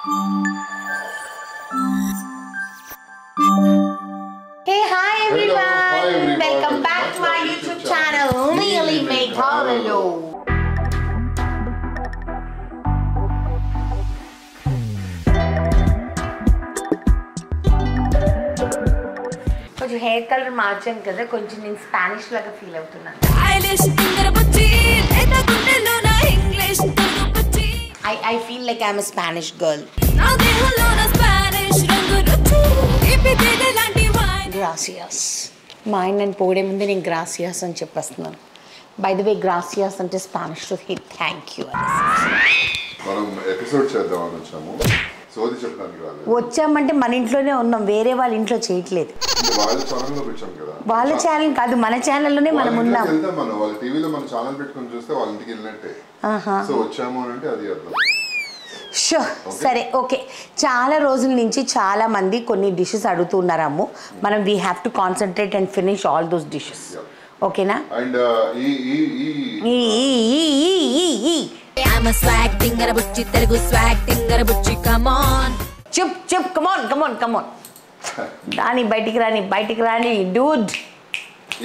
Hey, hi everyone. Welcome back to our YouTube channel, Neeli Meghalaya. కొంచెం hair colour మార్చాను కదా, కొంచెం నేను స్పానిష్ లాగా ఫీల్ అవుతున్నాను. I feel like I'm a Spanish girl. Gracias. మా ఆయన నన్ను పోడే ముందే నేను గ్రాసియాస్ అని చెప్పేస్తున్నాను. బై ద వే గ్రాసియాస్ అంటే స్పానిష్లో థ్యాంక్ యూ మనం ఎపిసోడ్ చేద్దామని వచ్చాము. సోది చెప్పడానికి రాలేదు. వచ్చామంటే మన ఇంట్లోనే ఉన్నాం, వేరే వాళ్ళ ఇంట్లో చేయట్లేదు. వాళ్ళ ఛానల్లోకి వచ్చాం కదా. వాళ్ళ ఛానల్ కాదు, మన ఛానల్లోనే మనం ఉన్నాం. మనం వాళ్ళ టీవీలో మన ఛానల్ పెట్టుకొని చూస్తే వాళ్ళ ఇంటికి వెళ్ళినట్టే. సో వచ్చాము అంటే అది అర్థం. సరే, ఓకే. చాలా రోజుల నుంచి చాలా మంది కొన్ని డిషెస్ అడుగుతున్నారు అమ్ము. మనం we have to concentrate and finish all those dishes. ఓకేనా? అండ్ చెప్ కమాన్ రాని బయటికి రాని డూడ్.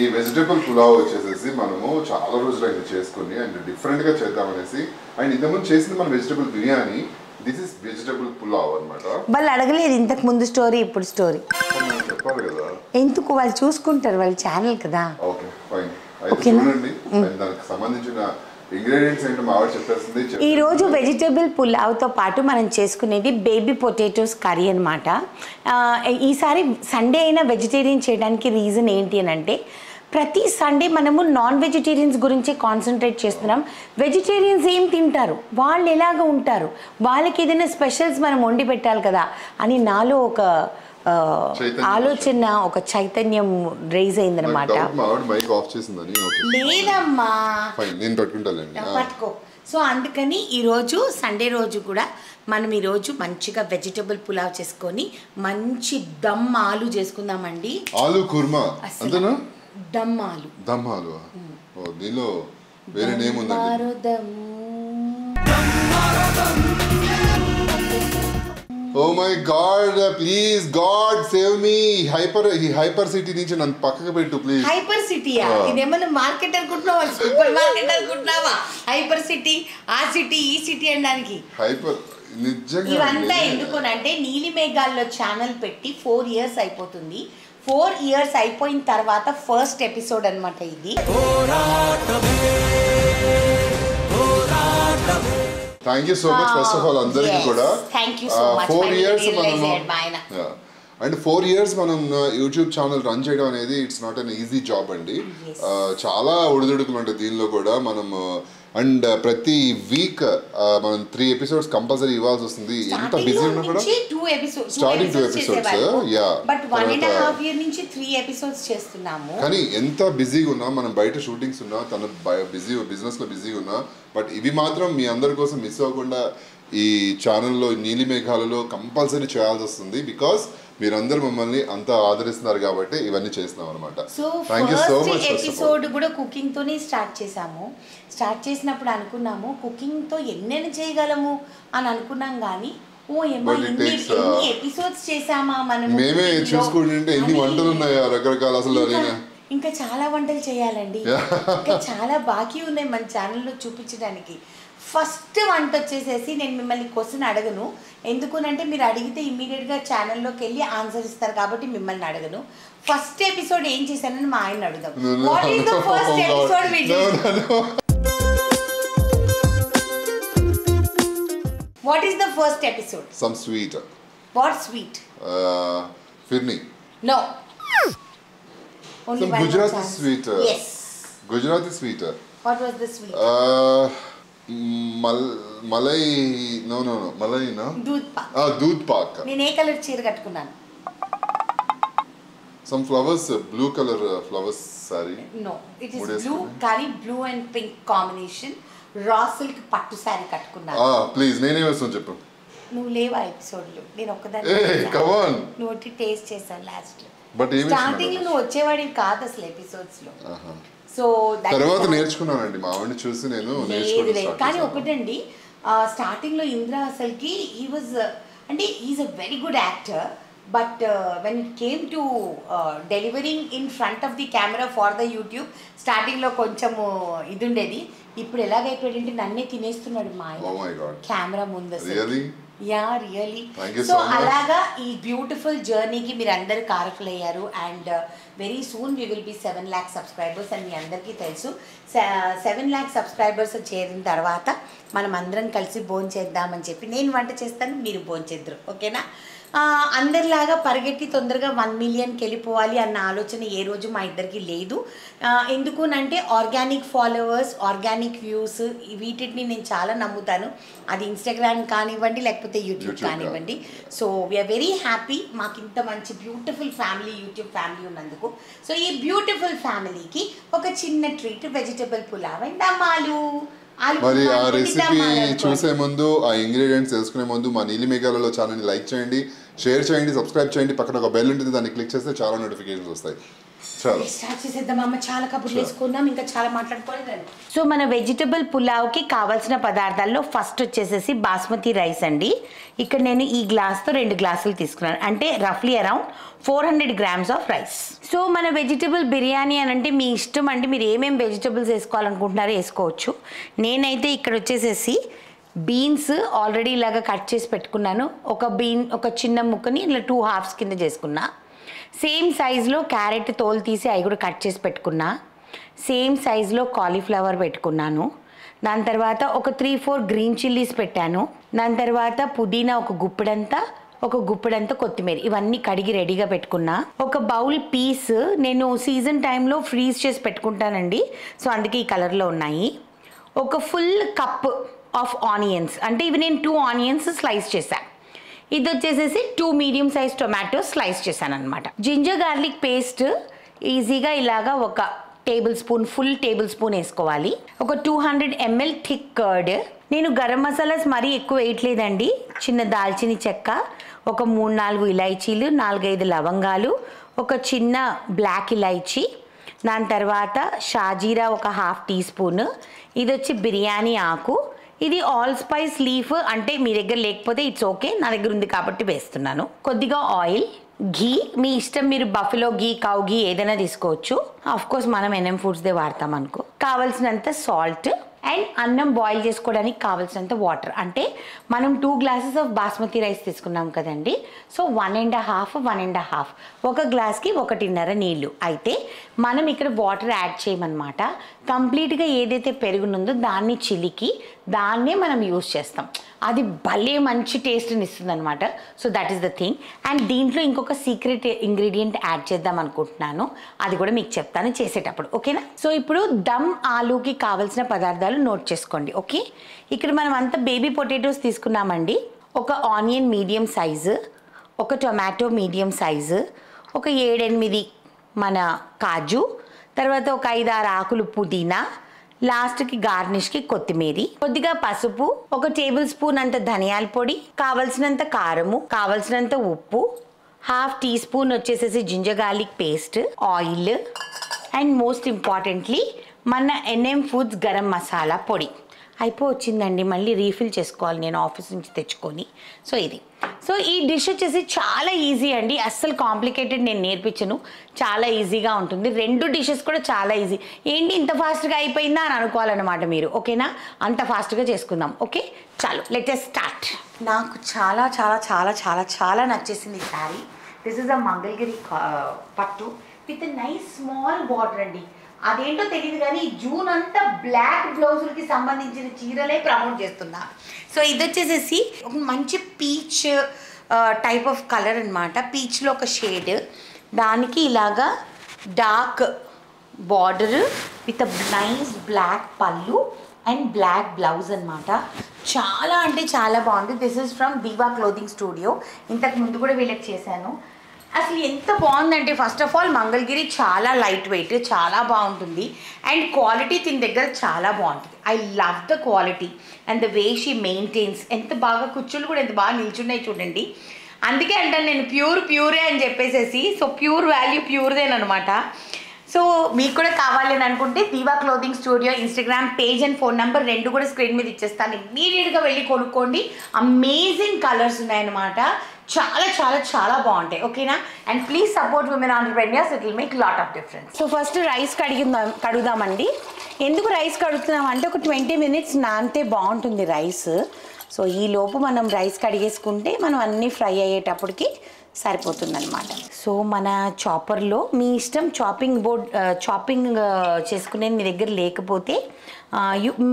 ఈ వెజిటబుల్ పులావ్ వచ్చేసేసి మనము చాలా రోజులు అయితే చేసుకుని అండ్ డిఫరెంట్ గా చేద్దామనేసి. అండ్ ఇంతకుముందు చేసింది మన vegetable biryani. This is vegetable pulao అన్నమాట. వాళ్ళు అడగలేదు ఇంతకు ముందు స్టోరీ, ఇప్పుడు స్టోరీ చెప్పాలి కదా. ఎందుకు? వాళ్ళు చూసుకుంటారు, వాళ్ళ ఛానల్ కదా. Okay fine. అయితే చూడండి దానికి సంబంధించిన ఇంగ్రీడియంట్స్ ఏంటో మా ఆవిడ చెప్పేస్తుంది. ఈ రోజు వెజిటబుల్ పులావ్తో పాటు మనం చేసుకునేది బేబీ పొటాటోస్ కర్రీ అనమాట. ఈసారి సండే అయినా వెజిటేరియన్ చేయడానికి రీజన్ ఏంటి అని అంటే, ప్రతి సండే మనము నాన్ వెజిటేరియన్స్ గురించి కాన్సన్ట్రేట్ చేస్తున్నాం. వెజిటేరియన్స్ ఏం తింటారు, వాళ్ళు ఎలాగ ఉంటారు, వాళ్ళకి ఏదైనా స్పెషల్స్ మనం వండి పెట్టాలి కదా అని నాలో ఒక ఆలోచన, ఒక చైతన్యం రైజ్ అయిందనమాట. లేదమ్మా పట్టుకో. సో అందుకని ఈరోజు సండే రోజు కూడా మనం ఈరోజు మంచిగా వెజిటబుల్ పులావ్ చేసుకొని మంచి దమ్ ఆలు చేసుకుందామండి. ఆలు కుర్మా, దమ్ ఆలు. దీనిలో వేరే నేమ్ ఉందండి. Oh my God, please God save me. Hyper city నుంచి నన్ను పక్కకు పెట్టు ప్లీజ్. హైపర్ సిటీయా? ఇదేమన్నా మార్కెట్ అనుకుంటున్నావా, సూపర్ మార్కెట్ అనుకుంటున్నావా? హైపర్ సిటీ, ఆ సిటీ, ఈ సిటీ అనడానికి హైపర్ నిజంగా ఇవంతా ఎందుకునంటే నీలి మేఘాల్లో ఛానల్ పెట్టి 4 years అయిపోతుంది. 4 years అయిపోయిన తర్వాత ఫస్ట్ ఎపిసోడ్ అనమాట ఇది. Thank you so much first of all అందరికీ కూడా. 4 years అండ్ 4 years మనం యూట్యూబ్ ఛానల్ రన్ చేయడం అనేది it's not an easy job అండి. చాలా ఒడిదుడుకులు ఉంటాయి దీనిలో కూడా. మనం అండ్ ప్రతి వీక్ మనం 3 episodes కంపల్సరీ ఇవ్వాల్సి వస్తుంది. ఎంత బిజీ ఉన్నా కూడా స్టార్టింగ్ 2 episodes బట్ 1.5 year నుంచి 3 episodes చేస్తున్నాము. కానీ ఎంత బిజీగా ఉన్నా, మనం బయట షూటింగ్స్ ఉన్నా, తన బిజినెస్ లో బిజీగా ఉన్నా, బట్ ఇవి మాత్రం మీ అందరి కోసం మిస్ అవ్వకుండా ఈ ఛానల్లో నీలి మేఘాలలో కంపల్సరీ చేయాల్సి వస్తుంది. బికాస్ మీరందరూ మమ్మల్ని అంత ఆదరిస్తున్నారు కాబట్టి ఇవన్నీ చేస్తున్నాం అనమాట. Thank you so much. Episode కూడా కుకింగ్ తోనే స్టార్ట్ చేసాము. స్టార్ట్ చేసినప్పుడు అనుకున్నాము కుకింగ్ తో ఎన్నెన్ని చేయగలము అని అనుకున్నాం, కానీ ఎన్ని ఎపిసోడ్స్ చేసామా మనం. మేమే చూసుకుంటుంటే ఎన్ని వంటలు ఉన్నాయా రకరకాల. అసలు ఇంకా చాలా వంటలు చేయాలండి, ఇంకా చాలా బాకీ ఉన్నాయి మన ఛానల్లో చూపించడానికి. ఫస్ట్ వంట వచ్చేసేసి నేను మిమ్మల్ని క్వశ్చన్ అడగను, ఎందుకునంటే మీరు అడిగితే ఇమ్మీడియట్గా ఛానల్లోకి వెళ్ళి ఆన్సర్ ఇస్తారు కాబట్టి మిమ్మల్ని అడగను. ఫస్ట్ ఎపిసోడ్ ఏం చేశానని మా ఆయన అడుగుదాం. What is the first episode we did? What is the first episode? Some sweet. What sweet? Phirni. No. Only some Gujarati sweet. Yes. Gujarati sweet. What was the sweet? Malai. No. Malai na. Doodh pak. Doodh pak. నేను ఏ colour చీర కట్టుకున్నాను? Some flowers, blue color flowers saree. No, it is blue curry, blue and pink combination. Raw silk పట్టు sorry కట్టుకున్నాను. Please నేనే వేస్తాను చెప్పు. నువ్వు లేవా ఎపిసోడ్లో? నేను ఒక్కదాన్ని. Come on. నువ్వు టేస్ట్ చేశాను లాస్ట్ లో. బట్ స్టార్టింగ్ లో నువ్వు వచ్చేవాడివి కాదు అసలు ఎపిసోడ్స్ లో. సో తర్వాత నేర్చుకున్నానండి, మా వాడిని చూసి నేను నేర్చుకున్నాను. కానీ ఒకటండి, స్టార్టింగ్ లో ఇంద్ర అసలుకి హీ వాజ్ అంటే is a very good actor. But when it came to delivering in front of the camera for the YouTube స్టార్టింగ్లో కొంచెము ఇది ఉండేది. ఇప్పుడు ఎలాగైపోయాడంటే నన్నే తినేస్తున్నాడు మా కెమెరా ముందు. Yeah really. సో అలాగా ఈ బ్యూటిఫుల్ జర్నీకి మీరు అందరు కారకులయ్యారు. And very soon we will be 7 lakh subscribers అని మీ అందరికీ తెలుసు. 7 lakh సబ్స్క్రైబర్స్ చేరిన తర్వాత మనం అందరం కలిసి భోంచేద్దామని చెప్పి నేను వంట చేస్తాను, మీరు భోంచేద్దరు, ఓకేనా? అందరిలాగా పరిగెట్టి తొందరగా 1 millionకి వెళ్ళిపోవాలి అన్న ఆలోచన ఏ రోజు మా ఇద్దరికి లేదు. ఎందుకునంటే ఆర్గానిక్ ఫాలోవర్స్, ఆర్గానిక్ వ్యూస్ వీటిని నేను చాలా నమ్ముతాను. అది ఇన్స్టాగ్రామ్ కానివ్వండి లేకపోతే యూట్యూబ్ కానివ్వండి. సో వీఆర్ వెరీ హ్యాపీ మాకు ఇంత మంచి బ్యూటిఫుల్ ఫ్యామిలీ, యూట్యూబ్ ఫ్యామిలీ ఉన్నందుకు. సో ఈ బ్యూటిఫుల్ ఫ్యామిలీకి ఒక చిన్న ట్రీట్, వెజిటబుల్ పులావ్ అండ్ దమ్మాలు. మరి ఆ రెసిపీ చూసే ముందు, ఆ ఇంగ్రీడియంట్స్ తెలుసుకునే ముందు మా నీలి మేఘాలలో ఛానల్ని లైక్ చేయండి, షేర్ చేయండి, సబ్స్క్రైబ్ చేయండి. పక్కన ఒక బెల్ ఉంటుంది, దాన్ని క్లిక్ చేస్తే చాలా నోటిఫికేషన్స్ వస్తాయి. స్టార్ట్ చేసేద్దాం అమ్మ. చాలా కబుర్లు వేసుకుందాం, ఇంకా చాలా మాట్లాడుకోలేదు. సో మన వెజిటబుల్ పులావ్కి కావాల్సిన పదార్థాల్లో ఫస్ట్ వచ్చేసేసి బాస్మతి రైస్ అండి. ఇక్కడ నేను ఈ గ్లాస్తో 2 గ్లాసులు తీసుకున్నాను, అంటే రఫ్లీ around 400 grams of rice. So మన వెజిటబుల్ బిర్యానీ అని అంటే మీ ఇష్టం అండి, మీరు ఏమేమి వెజిటబుల్స్ వేసుకోవాలనుకుంటున్నారో వేసుకోవచ్చు. నేనైతే ఇక్కడ వచ్చేసేసి బీన్స్ ఆల్రెడీ ఇలాగా కట్ చేసి పెట్టుకున్నాను. ఒక చిన్న ముక్కని ఇలా 2 halves కింద చేసుకున్నా. సేమ్ సైజులో క్యారెట్ తోలు తీసి అవి కూడా కట్ చేసి పెట్టుకున్నా. సేమ్ సైజులో కాలీఫ్లవర్ పెట్టుకున్నాను. దాని తర్వాత ఒక 3-4 గ్రీన్ చిల్లీస్ పెట్టాను. దాని తర్వాత పుదీనా ఒక గుప్పెడంతా కొత్తిమీర, ఇవన్నీ కడిగి రెడీగా పెట్టుకున్నా. ఒక బౌల్ పీస్ నేను సీజన్ టైంలో ఫ్రీజ్ చేసి పెట్టుకుంటానండి, సో అందుకే ఈ కలర్లో ఉన్నాయి. ఒక ఫుల్ కప్ ఆఫ్ ఆనియన్స్, అంటే ఇవి నేను 2 onions స్లైస్ చేశాను. ఇది వచ్చేసేసి 2 medium size టొమాటోస్ స్లైస్ చేశాను అనమాట. జింజర్ గార్లిక్ పేస్ట్ ఈజీగా ఇలాగా ఒక ఫుల్ టేబుల్ స్పూన్ వేసుకోవాలి. ఒక 200 ml థిక్ కర్డ్. నేను గరం మసాలాస్ మరీ ఎక్కువ వేయట్లేదండి. చిన్న దాల్చిన చెక్క, ఒక 3-4 ఇలాచీలు, 4-5 లవంగాలు, ఒక చిన్న బ్లాక్ ఇలాచీ, దాని తర్వాత షాజీరా ఒక 1/2 teaspoon. ఇది వచ్చి బిర్యానీ ఆకు. ఇది ఆల్ స్పైస్ లీఫ్, అంటే మీ దగ్గర లేకపోతే ఇట్స్ ఓకే, నా దగ్గర ఉంది కాబట్టి వేస్తున్నాను. కొద్దిగా ఆయిల్, ఘీ మీ ఇష్టం, మీరు బఫెలో ఘీ, కౌ ఘీ ఏదైనా తీసుకోవచ్చు. ఆఫ్ కోర్స్ మనం NM Foodsదే వాడతాం అనుకో. కావాల్సినంత సాల్ట్ అండ్ అన్నం బాయిల్ చేసుకోవడానికి కావాల్సినంత వాటర్. అంటే మనం 2 glasses ఆఫ్ బాస్మతి రైస్ తీసుకున్నాం కదండి, సో 1.5 ఒక గ్లాస్కి 1.5 నీళ్ళు. అయితే మనం ఇక్కడ వాటర్ యాడ్ చేయమన్నమాట. కంప్లీట్గా ఏదైతే పెరుగునుందో దాన్ని చిలికి దాన్నే మనం యూస్ చేస్తాం. అది భలే మంచి టేస్ట్ని ఇస్తుంది అనమాట. So that is the thing. And దీంట్లో ఇంకొక సీక్రెట్ ఇంగ్రీడియంట్ యాడ్ చేద్దాం అనుకుంటున్నాను, అది కూడా మీకు చెప్తాను చేసేటప్పుడు, ఓకేనా? సో ఇప్పుడు దమ్ ఆలూకి కావాల్సిన పదార్థాలు నోట్ చేసుకోండి, ఓకే? ఇక్కడ మనం అంతా బేబీ పొటాటోస్ తీసుకున్నామండి. ఒక ఆనియన్ మీడియం సైజు, ఒక టొమాటో మీడియం సైజు, ఒక 7-8 మన కాజు, తర్వాత ఒక 5-6 ఆకులు పుదీనా, లాస్ట్కి గార్నిష్కి కొత్తిమీర, కొద్దిగా పసుపు, ఒక టేబుల్ స్పూన్ అంత ధనియాల పొడి, కావలసినంత కారము, కావలసినంత ఉప్పు, 1/2 teaspoon వచ్చేసేసి ginger garlic paste, oil, and most importantly మన NM Foods గరం మసాలా పొడి. అయిపోవచ్చిందండి, మళ్ళీ రీఫిల్ చేసుకోవాలి నేను ఆఫీస్ నుంచి తెచ్చుకొని. సో ఇది. సో ఈ డిష్ వచ్చేసి చాలా ఈజీ అండి, అస్సలు కాంప్లికేటెడ్ నేను నేర్పించను, చాలా ఈజీగా ఉంటుంది. 2 dishes కూడా చాలా ఈజీ. ఏంటి ఇంత ఫాస్ట్గా అయిపోయిందా అని అనుకోవాలన్నమాట మీరు, ఓకేనా? అంత ఫాస్ట్గా చేసుకుందాం, ఓకే? చాలు, లెట్ us స్టార్ట్. నాకు చాలా చాలా చాలా చాలా చాలా నచ్చేసింది ఈ sari. This is a Mangalagiri పట్టు విత్ నైస్ స్మాల్ బార్డర్ అండి. అదేంటో తెలియదు కానీ జూన్ అంతా బ్లాక్ బ్లౌజులకి సంబంధించిన చీరలే ప్రమోట్ చేస్తున్నా. సో ఇది వచ్చేసేసి ఒక మంచి పీచ్ టైప్ ఆఫ్ కలర్ అనమాట. పీచ్లో ఒక షేడ్, దానికి ఇలాగా dark border with nice black పళ్ళు అండ్ బ్లాక్ బ్లౌజ్ అనమాట. చాలా అంటే చాలా బాగుంది. This is from diva clothing studio. ఇంతకు ముందు కూడా వీళ్ళకి చేశాను. అసలు ఎంత బాగుందంటే ఫస్ట్ ఆఫ్ ఆల్ మంగళగిరి చాలా లైట్ వెయిట్, చాలా బాగుంటుంది. అండ్ క్వాలిటీ దీని దగ్గర చాలా బాగుంటుంది. I love the quality and the way she maintains. ఎంత బాగా కుచ్చులు కూడా ఎంత బాగా నిల్చున్నాయి చూడండి. అందుకే అంటాను నేను ప్యూరే అని చెప్పేసేసి. సో ప్యూర్ వాల్యూ ప్యూర్దేనమాట. సో మీకు కూడా కావాలి అని అనుకుంటే diva clothing studio Instagram page and phone number 2 కూడా స్క్రీన్ మీద ఇచ్చేస్తాను. ఇమ్మీడియట్గా వెళ్ళి కొనుక్కోండి. అమేజింగ్ కలర్స్ ఉన్నాయన్నమాట. చాలా చాలా చాలా బాగుంటాయి. ఓకేనా? And please support women entrepreneurs. It will make lot of difference. So first rice కడుగుదామండి. ఎందుకు రైస్ కడుగుతున్నాం అంటే ఒక 20 minutes నానితే బాగుంటుంది రైస్. సో ఈ లోపు మనం రైస్ కడిగేసుకుంటే మనం అన్నీ ఫ్రై అయ్యేటప్పటికి సరిపోతుందన్నమాట. సో మన చాపర్లో మీ ఇష్టం, చాపింగ్ చేసుకునేది మీ దగ్గర లేకపోతే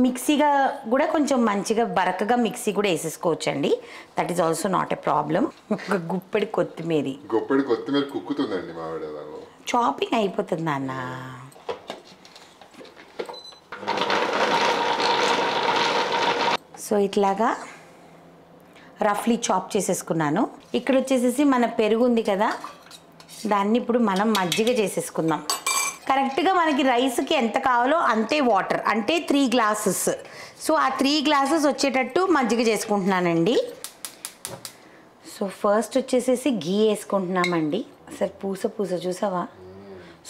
మిక్సీగా కూడా కొంచెం మంచిగా బరకగా మిక్సీ కూడా వేసేసుకోవచ్చండి. That is also not a problem. ఒక గుప్పెడి కొత్తిమీర కుక్కుతుందండి చాపింగ్ అయిపోతుంది అన్న. సో ఇట్లాగా రఫ్లీ చాప్ చేసేసుకున్నాను. ఇక్కడ వచ్చేసేసి మన పెరుగు ఉంది కదా, దాన్ని ఇప్పుడు మనం మజ్జిగ చేసేసుకుందాం. కరెక్ట్గా మనకి రైస్కి ఎంత కావాలో అంతే వాటర్, అంటే 3 glasses. సో ఆ 3 glasses వచ్చేటట్టు మజ్జిగ చేసుకుంటున్నానండి. సో ఫస్ట్ వచ్చేసేసి ఘీ వేసుకుంటున్నామండి. అసలు పూస చూసావా?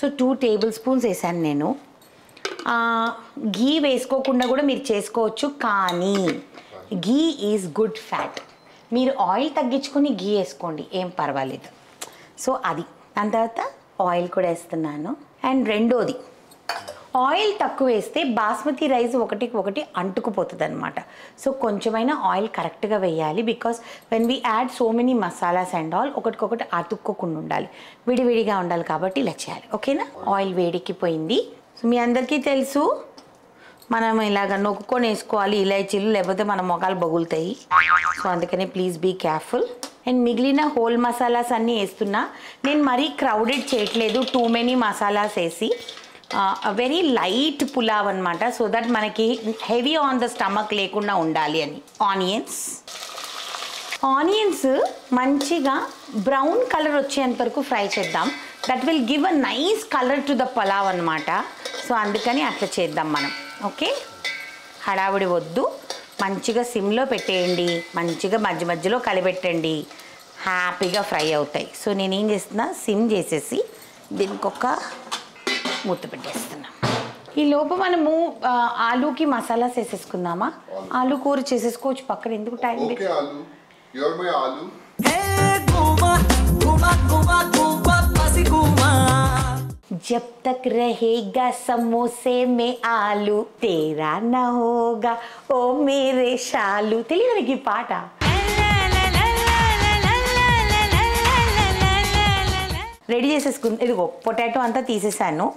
సో 2 tablespoons వేసాను నేను. ఘీ వేసుకోకుండా కూడా మీరు చేసుకోవచ్చు, కానీ ఘీ ఈజ్ గుడ్ ఫ్యాట్. మీరు ఆయిల్ తగ్గించుకొని ఘీ వేసుకోండి, ఏం పర్వాలేదు. సో అది దాని తర్వాత ఆయిల్ కూడా వేస్తున్నాను. అండ్ రెండోది, ఆయిల్ తక్కువ వేస్తే బాస్మతి రైస్ ఒకటి అంటుకుపోతుంది అనమాట. సో కొంచెమైనా ఆయిల్ కరెక్ట్గా వేయాలి. Because when we add so many masalas and all ఒకటికొకటి అతుక్కోకుండా ఉండాలి, విడివిడిగా ఉండాలి. కాబట్టి ఇలా చేయాలి. ఓకేనా? ఆయిల్ వేడెక్కిపోయింది. సో మీ అందరికీ తెలుసు మనం ఇలాగ నొక్కుకొని వేసుకోవాలి ఇలాచీలు, లేకపోతే మన మొగాలు బగులుతాయి. సో అందుకని ప్లీజ్ బీ కేర్ఫుల్. అండ్ మిగిలిన హోల్ మసాలాస్ అన్నీ వేస్తున్నా. నేను మరీ క్రౌడెడ్ చేయట్లేదు, టూ మెనీ మసాలాస్ వేసి. వెరీ లైట్ పులావ్ అనమాట. సో దట్ మనకి హెవీ ఆన్ ద స్టమక్ లేకుండా ఉండాలి అని. ఆనియన్స్ మంచిగా బ్రౌన్ కలర్ వచ్చేంత వరకు ఫ్రై చేద్దాం. That will give a nice colour to the pulao అనమాట. సో అందుకని అట్లా చేద్దాం మనం. ఓకే, హడావుడి వద్దు, మంచిగా సిమ్లో పెట్టేయండి, మంచిగా మధ్యలో కలిపెట్టండి, హ్యాపీగా ఫ్రై అవుతాయి. సో నేనేం చేస్తున్నా, సిమ్ చేసేసి దీనికి ఒక మూత పెట్టేస్తున్నా. ఈ లోపు మనము ఆలూకి మసాలాస్ వేసేసుకుందామా? ఆలూ కూర చేసేసుకోవచ్చు పక్కన, ఎందుకు టైం जब तक रहेगा समोसे में आलू तेरा न होगा ओ मेरे शालू. తెలియదు నీకు ఈ పాట? రెడీ చేసేసుకుంది. ఇదిగో పొటాటో అంతా తీసేసాను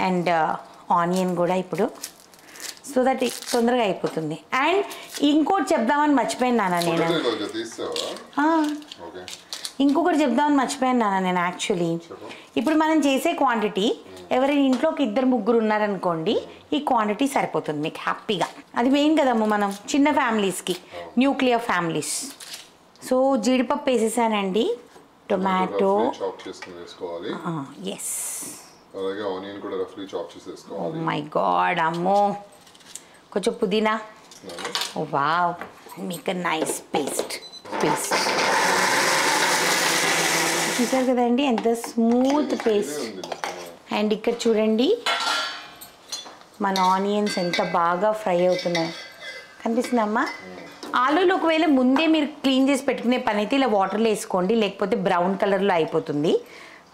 అండ్ ఆనియన్ కూడా ఇప్పుడు, సో దట్ తొందరగా అయిపోతుంది. అండ్ ఇంకోటి చెప్దామని మర్చిపోయాను నాన్న నేను. ఇంకొకటి చెప్దామని మర్చిపోయాను నాన్న నేను. యాక్చువల్లీ ఇప్పుడు మనం చేసే క్వాంటిటీ, ఎవరైనా ఇంట్లోకి 2-3 ఉన్నారనుకోండి, ఈ క్వాంటిటీ సరిపోతుంది మీకు హ్యాపీగా. అది మెయిన్ కదమ్మా మనం చిన్న ఫ్యామిలీస్కి, న్యూక్లియర్ ఫ్యామిలీస్. సో జీడిపప్పు వేసేసానండి, tomato, yes, oh my God, అమ్మో, కొంచెం పుదీనా, wow, make a nice paste. చూసారు కదండి ఎంత స్మూత్ పేస్ట్. అండ్ ఇక్కడ చూడండి మన ఆనియన్స్ ఎంత బాగా ఫ్రై అవుతున్నాయి, కనిపిస్తుందమ్మా? ఆలూలు ఒకవేళ ముందే మీరు క్లీన్ చేసి పెట్టుకునే పని అయితే ఇలా వాటర్లో వేసుకోండి, లేకపోతే బ్రౌన్ కలర్లో అయిపోతుంది.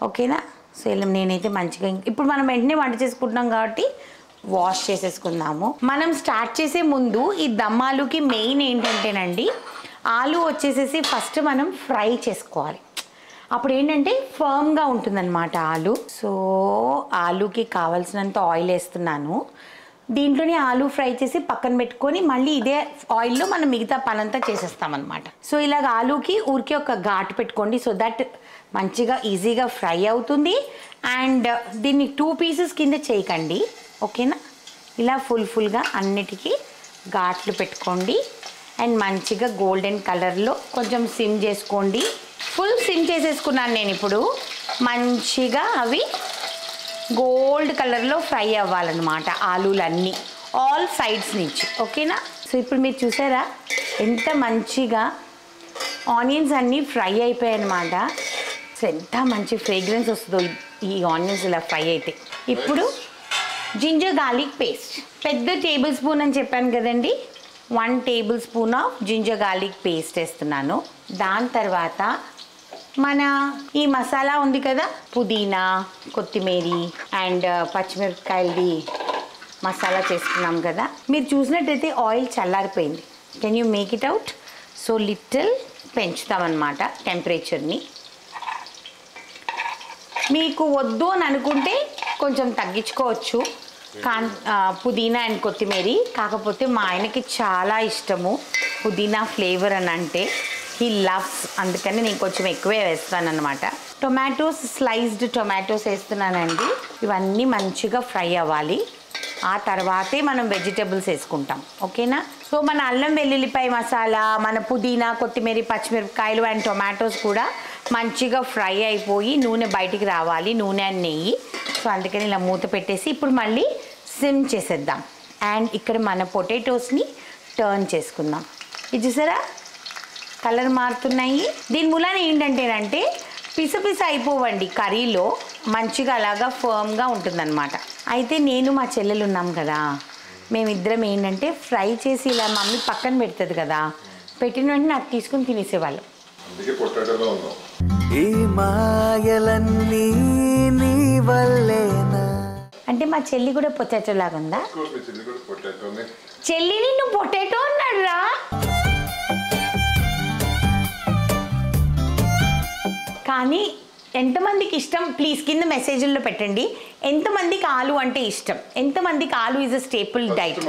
ఓకేనా? సో ఇలా నేనైతే మంచిగా, ఇప్పుడు మనం వెంటనే వంట చేసుకుంటున్నాం కాబట్టి వాష్ చేసేసుకుందాము. మనం స్టార్ట్ చేసే ముందు ఈ దమ్ ఆలూకి మెయిన్ ఏంటంటేనండి, ఆలూ వచ్చేసేసి ఫస్ట్ మనం ఫ్రై చేసుకోవాలి. అప్పుడు ఏంటంటే ఫర్మ్గా ఉంటుందన్నమాట ఆలూ. సో ఆలూకి కావాల్సినంత ఆయిల్ వేస్తున్నాను. దీంట్లోనే ఆలూ ఫ్రై చేసి పక్కన పెట్టుకొని మళ్ళీ ఇదే ఆయిల్లో మనం మిగతా పనంతా చేసేస్తామన్నమాట. సో ఇలాగ ఆలూకి ఊరికే ఒక ఘాటు పెట్టుకోండి, సో దట్ మంచిగా ఈజీగా ఫ్రై అవుతుంది. అండ్ దీన్ని 2 pieces కింద చేయకండి, ఓకేనా? ఇలా ఫుల్గా అన్నిటికీ ఘాట్లు పెట్టుకోండి. అండ్ మంచిగా గోల్డెన్ కలర్లో కొంచెం సిమ్ చేసుకోండి. ఫుల్ సిమ్ చేసేసుకున్నాను నేను. ఇప్పుడు మంచిగా అవి గోల్డ్ కలర్లో ఫ్రై అవ్వాలన్నమాట ఆలూలన్నీ, ఆల్ సైడ్స్ నుంచి. ఓకేనా? సో ఇప్పుడు మీరు చూసారా ఎంత మంచిగా ఆనియన్స్ అన్నీ ఫ్రై అయిపోయాయి అన్నమాట. అసలు ఎంత మంచి ఫ్రేగ్రెన్స్ వస్తుందో ఈ ఆనియన్స్ ఇలా ఫ్రై అయితే. ఇప్పుడు జింజర్ గార్లిక్ పేస్ట్ పెద్ద టేబుల్ స్పూన్ అని చెప్పాను కదండి, 1 tablespoon of ginger garlic paste వేస్తున్నాను. దాని తర్వాత మన ఈ మసాలా ఉంది కదా, పుదీనా, కొత్తిమీర అండ్ పచ్చిమిరపకాయలది మసాలా చేసుకున్నాం కదా. మీరు చూసినట్టయితే ఆయిల్ చల్లారిపోయింది. Can you make it out? So little పెంచుతామన్నమాట టెంపరేచర్ని. మీకు వద్దు అని అనుకుంటే కొంచెం తగ్గించుకోవచ్చు పుదీనా అండ్ కొత్తిమీర. కాకపోతే మా ఆయనకి చాలా ఇష్టము పుదీనా ఫ్లేవర్ అని అంటే, హీ లవ్స్, అందుకని నేను కొంచెం ఎక్కువే వేస్తాను అనమాట. టొమాటోస్, స్లైస్డ్ టొమాటోస్ వేస్తున్నానండి. ఇవన్నీ మంచిగా ఫ్రై అవ్వాలి. ఆ తర్వాతే మనం వెజిటబుల్స్ వేసుకుంటాం, ఓకేనా? సో మన అల్లం వెల్లుల్లిపాయ మసాలా, మన పుదీనా, కొత్తిమీర, పచ్చిమిరపకాయలు అండ్ టొమాటోస్ కూడా మంచిగా ఫ్రై అయిపోయి నూనె బయటికి రావాలి, నూనె అండ్ నెయ్యి. సో అందుకని ఇలా మూత పెట్టేసి ఇప్పుడు మళ్ళీ సిమ్ చేసేద్దాం. అండ్ ఇక్కడ మన పొటాటోస్ని టర్న్ చేసుకుందాం. ఇది చూసారా కలర్ మారుతున్నాయి. దీని మూలాన ఏంటంటేనంటే పిస అయిపోవండి కర్రీలో, మంచిగా అలాగా ఫర్మ్గా ఉంటుందన్నమాట. అయితే నేను మా చెల్లెలు ఉన్నాం కదా, మేమిద్దరం ఏంటంటే ఫ్రై చేసి ఇలా మమ్మీ పక్కన పెడుతుంది కదా, పెట్టిన వెంటనే నాకు తీసుకుని తినేసేవాళ్ళు. అంటే మా చెల్లి కూడా పొటాటో లాగా ఉందా? చెల్లిని నువ్వు పొటాటో అన్నాడురా. కానీ ఎంతమందికి ఇష్టం ప్లీజ్ కింద మెసేజ్ల్లో పెట్టండి. ఎంతమందికి ఆలు అంటే ఇష్టం, ఎంతమందికి ఆలు is a staple diet.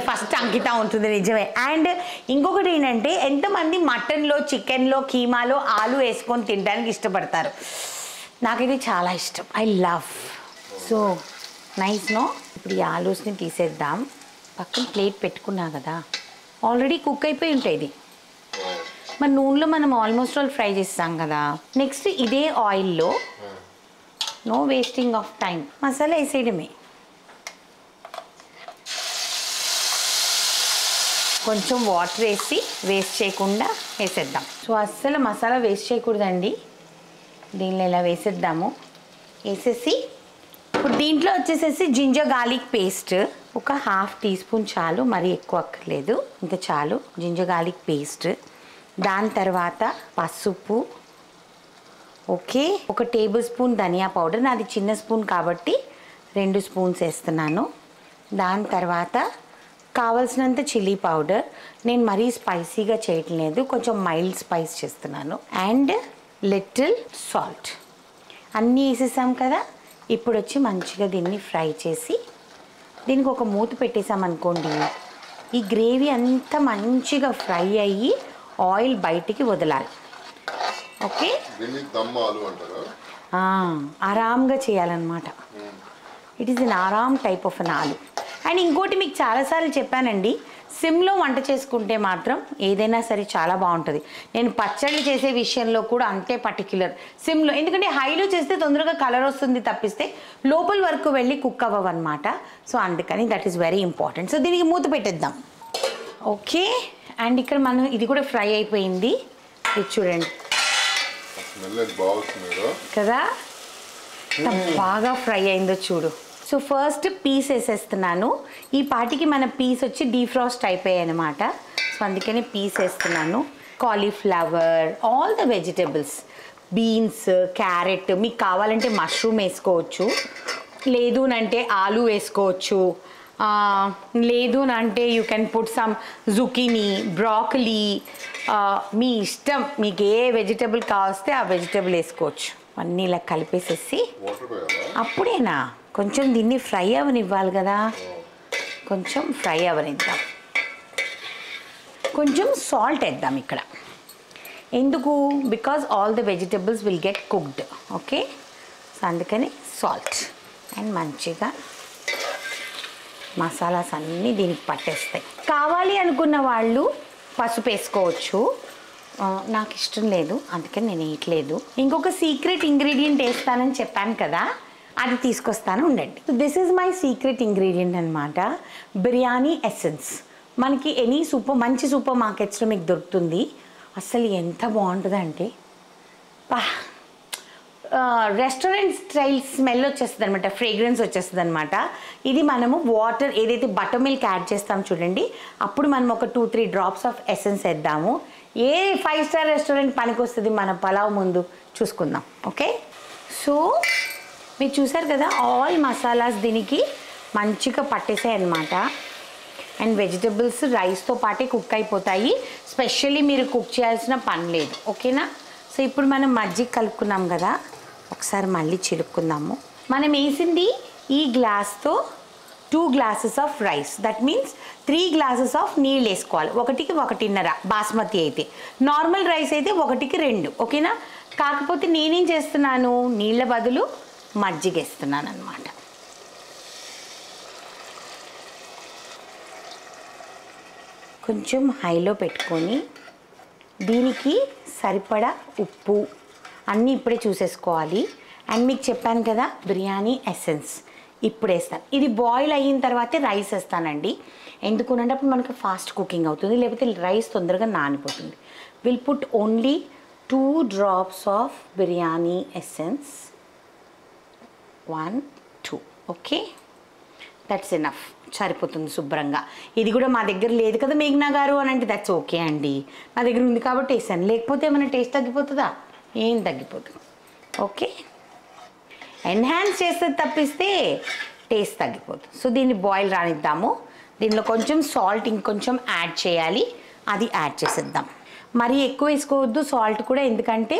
First Ankita ఉంటుంది, నిజమే. అండ్ ఇంకొకటి ఏంటంటే ఎంతమంది మటన్లో, చికెన్లో, కీమాలో ఆలు వేసుకొని తినడానికి ఇష్టపడతారు. నాకైతే చాలా ఇష్టం, I love. So nice no. ఇప్పుడు ఈ ఆలూస్ని తీసేద్దాం. పక్కన ప్లేట్ పెట్టుకున్నా కదా, ఆల్రెడీ కుక్ అయిపోయి ఉంటాయి. ఇది మరి నూనెలో మనం ఆల్మోస్ట్ ఆల్ ఫ్రై చేస్తాం కదా. నెక్స్ట్ ఇదే ఆయిల్లో నో వేస్టింగ్ ఆఫ్ టైం మసాలా వేసేయడమే. కొంచెం వాటర్ వేసి వేస్ట్ చేయకుండా వేసేద్దాం. సో అస్సలు మసాలా వేస్ట్ చేయకూడదండి. దీనిలో ఇలా వేసేద్దాము. వేసేసి ఇప్పుడు దీంట్లో వచ్చేసేసి జింజర్ గార్లిక్ పేస్ట్ ఒక 1/2 టీ స్పూన్ చాలు, మరీ ఎక్కువ అక్కర్లేదు, ఇంత చాలు జింజర్ గార్లిక్ పేస్ట్. దాని తర్వాత పసుపు, ఓకే, 1 టేబుల్ స్పూన్ ధనియా పౌడర్, నాది చిన్న స్పూన్ కాబట్టి 2 స్పూన్స్ వేస్తున్నాను. దాని తర్వాత కావాల్సినంత చిల్లీ పౌడర్, నేను మరీ స్పైసీగా చేయట్లేదు, కొంచెం మైల్డ్ స్పైస్ చేస్తున్నాను. And little salt. అన్నీ వేసేసాం కదా. ఇప్పుడు వచ్చి మంచిగా దీన్ని ఫ్రై చేసి దీనికి ఒక మూత పెట్టేసామనుకోండి, ఈ గ్రేవీ అంతా మంచిగా ఫ్రై అయ్యి ఆయిల్ బయటికి వదలాలి. ఓకే, ఆరాంగా చేయాలన్నమాట. ఇట్ ఈస్ అన్ ఆరామ్ టైప్ ఆఫ్ అన్ ఆలు. అండ్ ఇంకోటి మీకు చాలాసార్లు చెప్పానండి, సిమ్లో వంట చేసుకుంటే మాత్రం ఏదైనా సరే చాలా బాగుంటుంది. నేను పచ్చళ్ళు చేసే విషయంలో కూడా అంతే పర్టిక్యులర్, సిమ్లో. ఎందుకంటే హైలో చేస్తే తొందరగా కలర్ వస్తుంది తప్పిస్తే లోపల వరకు వెళ్ళి కుక్ అవ్వవన్నమాట. సో అందుకని that is very important. So దీనికి మూత పెట్టేద్దాం. ఓకే, అండ్ ఇక్కడ మనం ఇది కూడా ఫ్రై అయిపోయింది. ఇది చూడండి కదా బాగా ఫ్రై అయిందో చూడు. సో ఫస్ట్ పీస్ వేసేస్తున్నాను. ఈ పాటికి మన పీస్ వచ్చి డీఫ్రాస్ట్ అయిపోయాయి అనమాట. సో అందుకని పీస్ వేస్తున్నాను. Cauliflower, all the vegetables, beans, carrot, మీకు కావాలంటే మష్రూమ్ వేసుకోవచ్చు, లేదు అంటే ఆలు వేసుకోవచ్చు, లేదు అంటే you can put some zucchini, broccoli, మీ ఇష్టం, మీకు ఏ వెజిటబుల్ కావస్తే ఆ వెజిటబుల్ వేసుకోవచ్చు. అన్నీ ఇలా కలిపేసేసి అప్పుడేనా కొంచెం దీన్ని ఫ్రై అవనివ్వాలి కదా, కొంచెం ఫ్రై అవనిద్దాం. కొంచెం సాల్ట్ వేద్దాం ఇక్కడ. ఎందుకు? Because all the vegetables will get cooked. Okay, so అందుకని సాల్ట్. అండ్ మంచిగా మసాలాస్ అన్నీ దీనికి పట్టేస్తాయి. కావాలి అనుకున్న వాళ్ళు పసుపు వేసుకోవచ్చు, నాకు ఇష్టం లేదు అందుకని నేను వేయట్లేదు. ఇంకొక సీక్రెట్ ఇంగ్రీడియంట్ వేస్తానని చెప్పాను కదా, అది తీసుకొస్తాను, ఉండండి. This is my secret ingredient అనమాట, బిర్యానీ ఎసెన్స్. మనకి ఎనీ మంచి సూపర్ మార్కెట్స్లో మీకు దొరుకుతుంది. అసలు ఎంత బాగుంటుందంటే రెస్టారెంట్ స్టైల్ స్మెల్ వచ్చేస్తుంది అనమాట, ఫ్రేగ్రెన్స్ వచ్చేస్తుంది అనమాట. ఇది మనము వాటర్ ఏదైతే బటర్ మిల్క్ యాడ్ చేస్తాం చూడండి, అప్పుడు మనం ఒక 2-3 డ్రాప్స్ ఆఫ్ ఎసెన్స్ వేద్దాము. ఏ 5 స్టార్ రెస్టారెంట్ పనికి వస్తుంది మన పలావ్ ముందు చూసుకుందాం. ఓకే, సో మీరు చూసారు కదా ఆల్ మసాలాస్ దీనికి మంచిగా పట్టేసాయి అన్నమాట. అండ్ వెజిటబుల్స్ రైస్తో పాటే కుక్ అయిపోతాయి, స్పెషల్లీ మీరు కుక్ చేయాల్సిన పని లేదు. ఓకేనా? సో ఇప్పుడు మనం మజ్జిగ కలుపుకున్నాం కదా, ఒకసారి మళ్ళీ చిలుక్కుందాము. మనం వేసింది ఈ గ్లాస్తో 2 glasses of rice, that means 3 glasses of నీళ్ళు వేసుకోవాలి. 1కి 1.5 బాస్మతి అయితే, నార్మల్ రైస్ అయితే 1కి 2. ఓకేనా? కాకపోతే నేనేం చేస్తున్నాను, నీళ్ళ బదులు మజ్జిగ వేస్తున్నాను అనమాట. కొంచెం హైలో పెట్టుకొని దీనికి సరిపడా ఉప్పు అన్నీ ఇప్పుడే చూసేసుకోవాలి. అండ్ మీకు చెప్పాను కదా బిర్యానీ ఎసెన్స్ ఇప్పుడు వేస్తాను. ఇది బాయిల్ అయిన తర్వాతే రైస్ వేస్తానండి, ఎందుకునంటే అప్పుడు మనకు ఫాస్ట్ కుకింగ్ అవుతుంది, లేకపోతే రైస్ తొందరగా నానిపోతుంది. Will put only 2 drops of biryani essence, 1, 2. Okay, that's enough, సరిపోతుంది శుభ్రంగా. ఇది కూడా మా దగ్గర లేదు కదా మేఘ్నా గారు అని అంటే దట్స్ ఓకే అండి, మా దగ్గర ఉంది కాబట్టి వేసాను, లేకపోతే ఏమైనా టేస్ట్ తగ్గిపోతుందా? ఏం తగ్గిపోతుంది. ఓకే, ఎన్హాన్స్ చేస్తే తప్పిస్తే టేస్ట్ తగ్గిపోతుంది. సో దీన్ని బాయిల్ రానిద్దాము. దీనిలో కొంచెం సాల్ట్ ఇంకొంచెం యాడ్ చేయాలి, అది యాడ్ చేసేద్దాం. మరీ ఎక్కువ వేసుకోవద్దు సాల్ట్ కూడా, ఎందుకంటే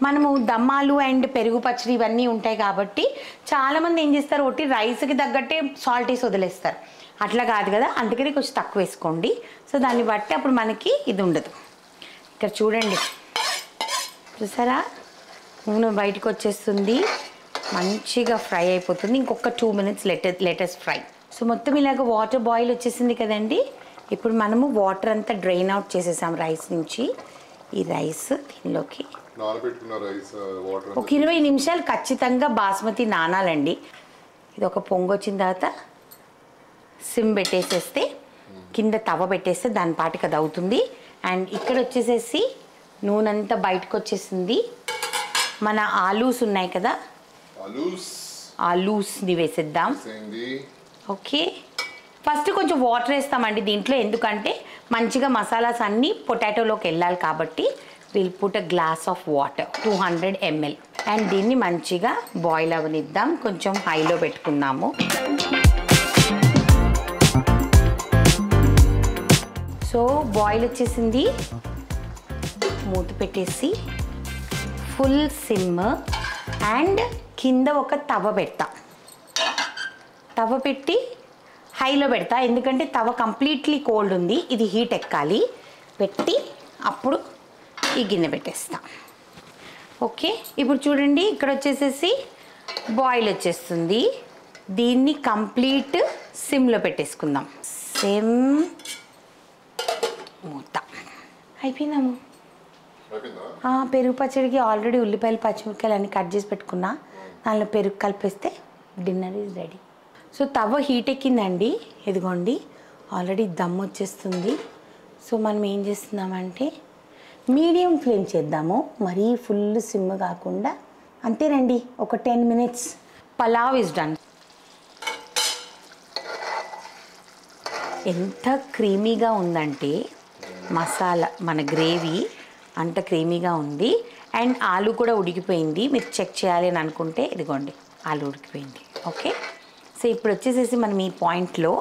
మనము దమ్మాలు అండ్ పెరుగు పచ్చడి ఇవన్నీ ఉంటాయి కాబట్టి చాలామంది ఏం చేస్తారు, ఒకటి రైస్కి తగ్గట్టే సాల్ట్ వేసి వదిలేస్తారు. అట్లా కాదు కదా, అందుకని కొంచెం తక్కువ వేసుకోండి. సో దాన్ని బట్టి అప్పుడు మనకి ఇది ఉండదు. ఇక్కడ చూడండి, చూసారా నూనె బయటకు వచ్చేస్తుంది, మంచిగా ఫ్రై అయిపోతుంది. ఇంకొక 2 minutes లెటెస్ట్ ఫ్రై. సో మొత్తం ఇలాగ వాటర్ బాయిల్ వచ్చేసింది కదండి. ఇప్పుడు మనము వాటర్ అంతా డ్రైన్ అవుట్ చేసేసాం రైస్ నుంచి. ఈ రైస్ దీనిలోకి ఒక 20 నిమిషాలు ఖచ్చితంగా బాస్మతి నానాలండి. ఇది ఒక పొంగు వచ్చిన తర్వాత సిమ్ పెట్టేసేస్తే, కింద తవ పెట్టేస్తే దాని పాటికి అది అవుతుంది. అండ్ ఇక్కడ వచ్చేసేసి నూనె అంతా బయటకు వచ్చేసింది. మన ఆలూస్ ఉన్నాయి కదా, ఆలూస్ని వేసేద్దాం. ఓకే, ఫస్ట్ కొంచెం వాటర్ వేస్తామండి దీంట్లో, ఎందుకంటే మంచిగా మసాలాస్ అన్నీ పొటాటోలోకి వెళ్ళాలి కాబట్టి. Will put a glass of water 200 ml and దీన్ని మంచిగా బాయిల్ అవనిద్దాం. కొంచెం హైలో పెట్టుకుందాము. సో బాయిల్ వచ్చేసింది, మూత పెట్టేసి ఫుల్ సిమ్ అండ్ కింద ఒక తవ పెడతా. తవ పెట్టి హైలో పెడతా, ఎందుకంటే తవ కంప్లీట్లీ కోల్డ్ ఉంది, ఇది హీట్ ఎక్కాలి. పెట్టి అప్పుడు ఈ గిన్నె పెట్టేస్తా. ఓకే, ఇప్పుడు చూడండి ఇక్కడ వచ్చేసేసి బాయిల్ వచ్చేస్తుంది. దీన్ని కంప్లీట్ సిమ్లో పెట్టేసుకుందాం. సిమ్, మూత. అయిపోయిందాము. పెరుగు పచ్చడికి ఆల్రెడీ ఉల్లిపాయలు పచ్చిమిరపకాయలు అన్నీ కట్ చేసి పెట్టుకున్నా, దానిలో పెరుగు కలిపేస్తే డిన్నర్ ఈజ్ రెడీ. సో తవ హీట్ ఎక్కిందండి, ఇదిగోండి ఆల్రెడీ దమ్ వచ్చేస్తుంది. సో మనం ఏం చేస్తున్నామంటే మీడియం ఫ్లేమ్ చేద్దాము, మరీ ఫుల్ సిమ్ కాకుండా. అంతేనండి, ఒక 10 minutes పలావ్ ఇస్ డన్. ఎంత క్రీమీగా ఉందంటే మసాలా, మన గ్రేవీ అంత క్రీమీగా ఉంది. అండ్ ఆలు కూడా ఉడికిపోయింది. మీరు చెక్ చేయాలి అని అనుకుంటే ఇదిగోండి ఆలు ఉడికిపోయింది. ఓకే, సో ఇప్పుడు వచ్చేసేసి మనం ఈ పాయింట్లో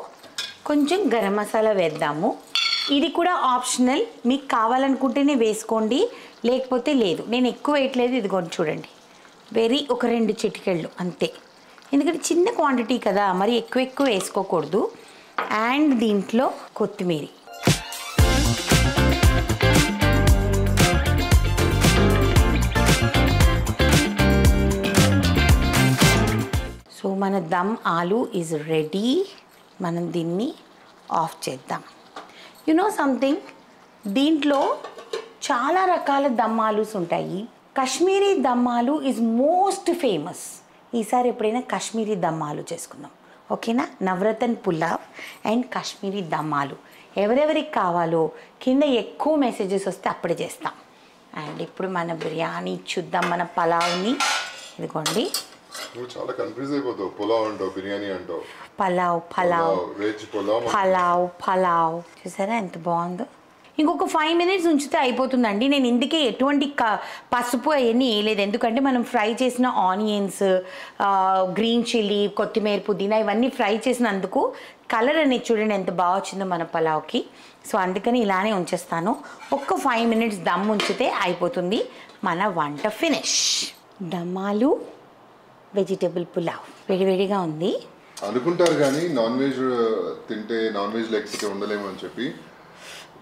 కొంచెం గరం మసాలా వేద్దాము. ఇది కూడా ఆప్షనల్, మీకు కావాలనుకుంటేనే వేసుకోండి, లేకపోతే లేదు. నేను ఎక్కువ వేయట్లేదు, ఇదిగోండి చూడండి, ఒక 2 చిటికెళ్ళు అంతే, ఎందుకంటే చిన్న క్వాంటిటీ కదా, మరి ఎక్కువ వేసుకోకూడదు. అండ్ దీంట్లో కొత్తిమీర. సో మన దమ్ ఆలు ఈజ్ రెడీ. మనం దీన్ని ఆఫ్ చేద్దాం. యు నో సంథింగ్, దీంట్లో చాలా రకాల దమ్ ఆలూస్ ఉంటాయి. కాశ్మీరీ దమ్ ఆలు ఈజ్ మోస్ట్ ఫేమస్. ఈసారి ఎప్పుడైనా కాశ్మీరీ దమ్ ఆలు చేసుకుందాం. ఓకేనా? నవరత్న పులావ్ అండ్ కాశ్మీరీ దమ్ ఆలు. ఎవరెవరికి కావాలో కింద ఎక్కువ మెసేజెస్ వస్తే అప్పుడే చేస్తాం. అండ్ ఇప్పుడు మన బిర్యానీ చూద్దాం, మన పలావ్ని. ఇదిగోండి. నువ్వు చాలా కన్ఫ్యూజ్ అయిపోతావు. పులావ్ అంటావు, బిర్యానీ అంటావు. పలావ్ వెజ్ పులావ్. పలావ్ చూసారా ఎంత బాగుందో. ఇంకొక 5 minutes ఉంచితే అయిపోతుందండి. నేను ఇందుకే ఎటువంటి పసుపు అవన్నీ వేయలేదు, ఎందుకంటే మనం ఫ్రై చేసిన ఆనియన్స్, గ్రీన్ చిల్లీ, కొత్తిమీర, పుదీనా ఇవన్నీ ఫ్రై చేసినందుకు కలర్ అనేది చూడండి ఎంత బాగా వచ్చిందో మన పలావ్కి. సో అందుకని ఇలానే ఉంచేస్తాను. ఒక్క 5 minutes దమ్ ఉంచితే అయిపోతుంది మన వంట ఫినిష్. దమ్మాలు వెజిటేబుల్ పులావ్ వేడివేడిగా ఉంది. అనుకుంటారు కానీ నాన్ వెజ్ తింటే, నాన్ వెజ్ లేకపోతే ఉండలేము అని చెప్పి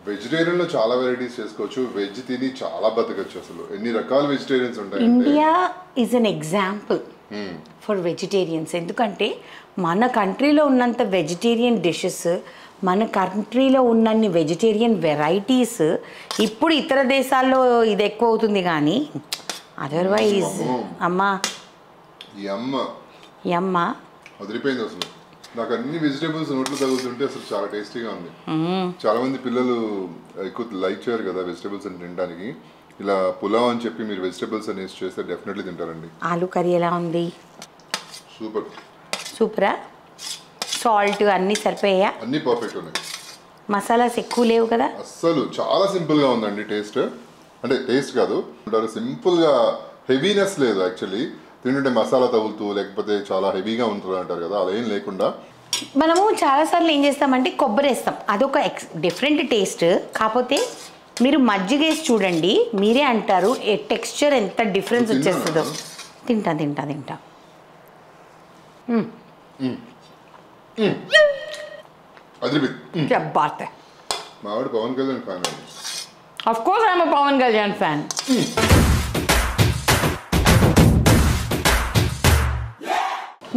వెజిటేరియన్లో చాలా వెరైటీస్ చేసుకోవచ్చు. వెజ్ తిని చాలా బతకచ్చు. అసలు ఎన్ని రకాల వెజిటేరియన్స్ ఉంటాయి. India is an example for vegetarians. ఎందుకంటే మన కంట్రీలో ఉన్నంత వెజిటేరియన్ డిషెస్, మన కంట్రీలో ఉన్నన్ని వెజిటేరియన్ వెరైటీస్ ఇప్పుడు ఇతర దేశాల్లో ఇది ఎక్కువ అవుతుంది కానీ అదర్వైజ్ అమ్మా వదిలిపోయింది అసలు. నాకు అన్ని వెజిటేబుల్స్ నోట్లో తగులుతుంటే అసలు చాలా టేస్టీగా ఉంది. చాలా మంది పిల్లలు ఎక్కువ లైక్ చేయరు కదా వెజిటేబుల్స్ అని తినడానికి. ఇలా పులావ్ అని చెప్పి మీరు వెజిటేబుల్స్ అనేసి చేస్తే డెఫినెట్లీ తింటారండి. ఆలు కర్రీ ఎలా ఉంది? సూపరా? సాల్ట్ అన్నీ సరిపోయా? అన్నీ పర్ఫెక్ట్ ఉన్నాయి. మసాలాస్ ఎక్కువ లేవు కదా? అస్సలు చాలా సింపుల్గా ఉందండి. టేస్ట్ అంటే టేస్ట్ కాదు, సింపుల్గా హెవీనెస్ లేదు. యాక్చువల్లీ తింటుంటే మసాలా తగులుతూ లేకపోతే చాలా హెవీగా ఉంటుంది అంటారు కదా, అలా ఏం లేకుండా. మనము చాలాసార్లు ఏం చేస్తామంటే కొబ్బరి వేస్తాం, అదొక డిఫరెంట్ టేస్ట్. కాకపోతే మీరు మజ్జిగ వేసి చూడండి, మీరే అంటారు టెక్స్చర్ ఎంత డిఫరెన్స్ వచ్చేస్తుందో. తింటా మావాడు Pawan Kalyan fan. Of course I'm a Pawan Kalyan fan.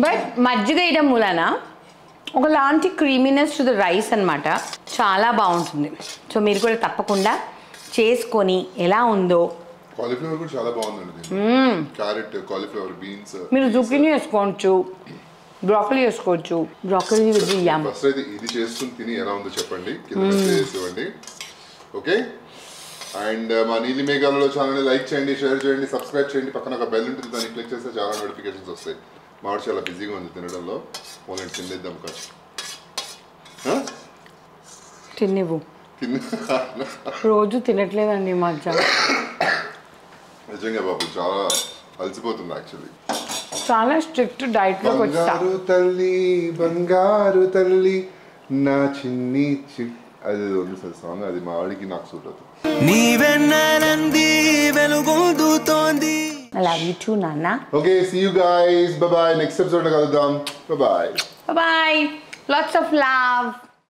But మజ్జిగ వేయడం మూలన ఒకలాంటి క్రీమీనెస్ టు ద రైస్ అనమాట, చాలా బాగుంటుంది. సో మీరు కూడా తప్పకుండా చేసుకొని ఎలా ఉందో. కాలీఫ్లవర్ కూడా చాలా బాగుందండి. క్యారెట్, కాలీఫ్లవర్, బీన్స్, మీరు జుకీనీ వేసుకోవచ్చు, బ్రోకలీ వేసుకోవచ్చు. Broccoli with yum. ఫస్ట్ అయితే ఇది చేసుకుని తిని ఎలా ఉందో చెప్పండి, కింద చేసేవండి. ఓకే. అండ్ మా నీలి మేఘాలలో ఛానల్ని లైక్ చేయండి, షేర్ చేయండి, సబ్స్క్రైబ్ చేయండి. పక్కన ఒక బెల్ ఉంటుంది, దాన్ని క్లిక్ చేస్తే చాలా నోటిఫికేషన్స్ వస్తాయి. మావాడు చాలా బిజీగా ఉంది తినడంలో. ఓన్లీ తినేద్దాం కాదు, తిన్నివ్వు. రోజు తినట్లేదండి మధ్య. నిజంగా బాబు చాలా అలసిపోతుంది యాక్చువల్లీ. చాలా స్ట్రిక్ట్ డైట్ లో వచ్చా. బంగారు తల్లి నా చిన్ని అది ఉంది సార్ సాంగ్, అది మా వాడికి నాకు సూట్ అవుతుంది. I love you too, Nana. Okay, see you guys. Bye bye. Next episode lo kaluddam. Bye bye. Bye bye. Lots of love.